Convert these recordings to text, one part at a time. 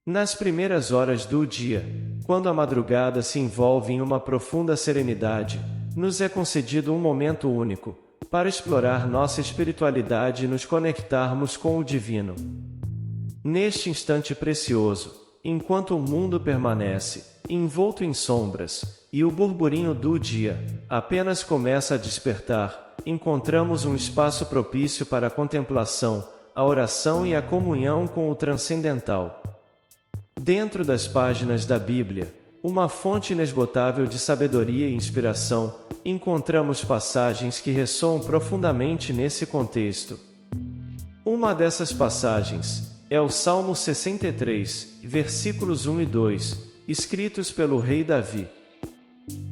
Nas primeiras horas do dia, quando a madrugada se envolve em uma profunda serenidade, nos é concedido um momento único, para explorar nossa espiritualidade e nos conectarmos com o divino. Neste instante precioso, enquanto o mundo permanece envolto em sombras, e o burburinho do dia apenas começa a despertar, encontramos um espaço propício para a contemplação, a oração e a comunhão com o transcendental. Dentro das páginas da Bíblia, uma fonte inesgotável de sabedoria e inspiração, encontramos passagens que ressoam profundamente nesse contexto. Uma dessas passagens é o Salmo 63, versículos 1 e 2, escritos pelo rei Davi.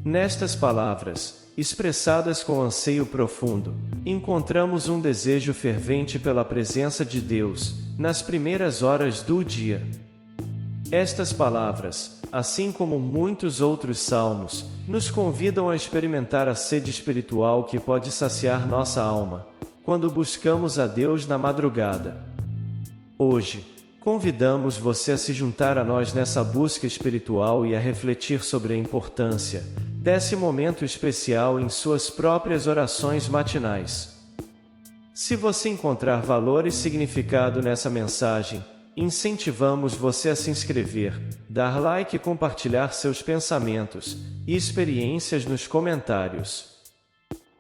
Nestas palavras, expressadas com anseio profundo, encontramos um desejo fervente pela presença de Deus, nas primeiras horas do dia. Estas palavras, assim como muitos outros salmos, nos convidam a experimentar a sede espiritual que pode saciar nossa alma, quando buscamos a Deus na madrugada. Hoje, convidamos você a se juntar a nós nessa busca espiritual e a refletir sobre a importância desse momento especial em suas próprias orações matinais. Se você encontrar valor e significado nessa mensagem, incentivamos você a se inscrever, dar like e compartilhar seus pensamentos e experiências nos comentários.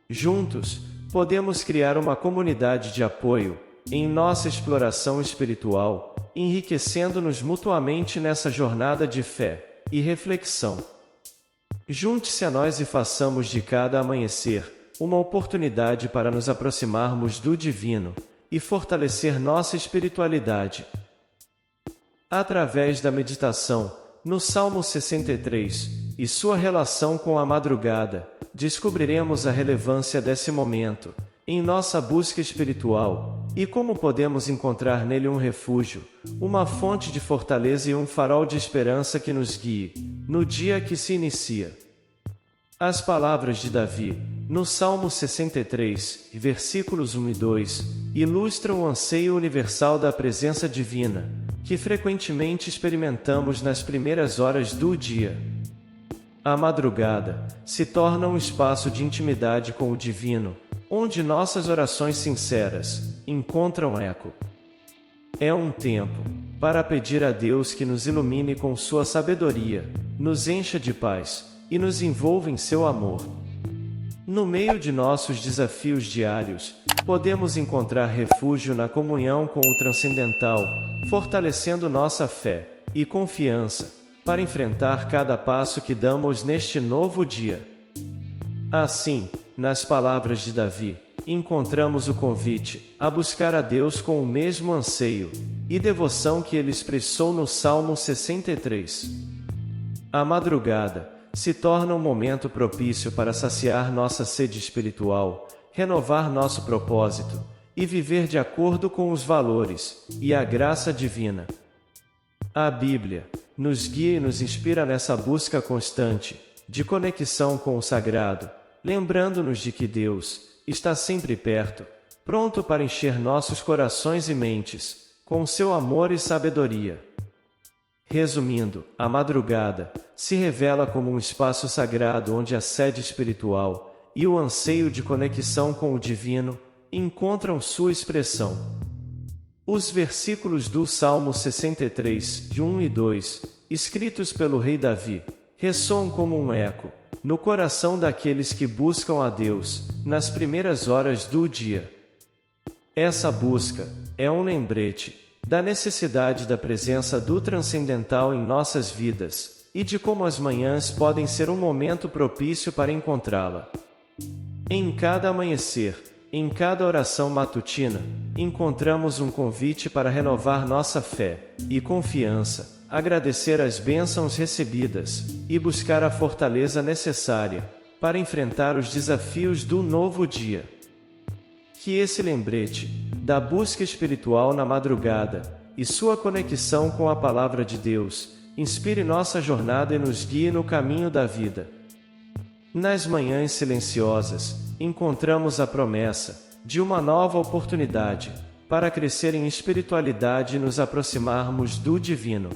Juntos, podemos criar uma comunidade de apoio em nossa exploração espiritual, enriquecendo-nos mutuamente nessa jornada de fé e reflexão. Junte-se a nós e façamos de cada amanhecer uma oportunidade para nos aproximarmos do divino e fortalecer nossa espiritualidade. Através da meditação no Salmo 63 e sua relação com a madrugada, descobriremos a relevância desse momento em nossa busca espiritual e como podemos encontrar nele um refúgio, uma fonte de fortaleza e um farol de esperança que nos guie no dia que se inicia. As palavras de Davi, no Salmo 63, versículos 1 e 2, ilustram o anseio universal da presença divina, que frequentemente experimentamos nas primeiras horas do dia. A madrugada se torna um espaço de intimidade com o divino, onde nossas orações sinceras encontram eco. É um tempo para pedir a Deus que nos ilumine com sua sabedoria, nos encha de paz e nos envolva em seu amor. No meio de nossos desafios diários, podemos encontrar refúgio na comunhão com o transcendental, fortalecendo nossa fé e confiança para enfrentar cada passo que damos neste novo dia. Assim, nas palavras de Davi, encontramos o convite a buscar a Deus com o mesmo anseio e devoção que ele expressou no Salmo 63. A madrugada se torna um momento propício para saciar nossa sede espiritual, renovar nosso propósito e viver de acordo com os valores e a graça divina. A Bíblia nos guia e nos inspira nessa busca constante de conexão com o sagrado, lembrando-nos de que Deus está sempre perto, pronto para encher nossos corações e mentes com seu amor e sabedoria. Resumindo, a madrugada se revela como um espaço sagrado onde a sede espiritual e o anseio de conexão com o divino encontram sua expressão. Os versículos do Salmo 63, de 1 e 2, escritos pelo rei Davi, ressoam como um eco no coração daqueles que buscam a Deus nas primeiras horas do dia. Essa busca é um lembrete da necessidade da presença do transcendental em nossas vidas e de como as manhãs podem ser um momento propício para encontrá-la. Em cada amanhecer, em cada oração matutina, encontramos um convite para renovar nossa fé e confiança, agradecer as bênçãos recebidas e buscar a fortaleza necessária para enfrentar os desafios do novo dia. Que esse lembrete da busca espiritual na madrugada e sua conexão com a Palavra de Deus inspire nossa jornada e nos guie no caminho da vida. Nas manhãs silenciosas, encontramos a promessa de uma nova oportunidade para crescer em espiritualidade e nos aproximarmos do divino.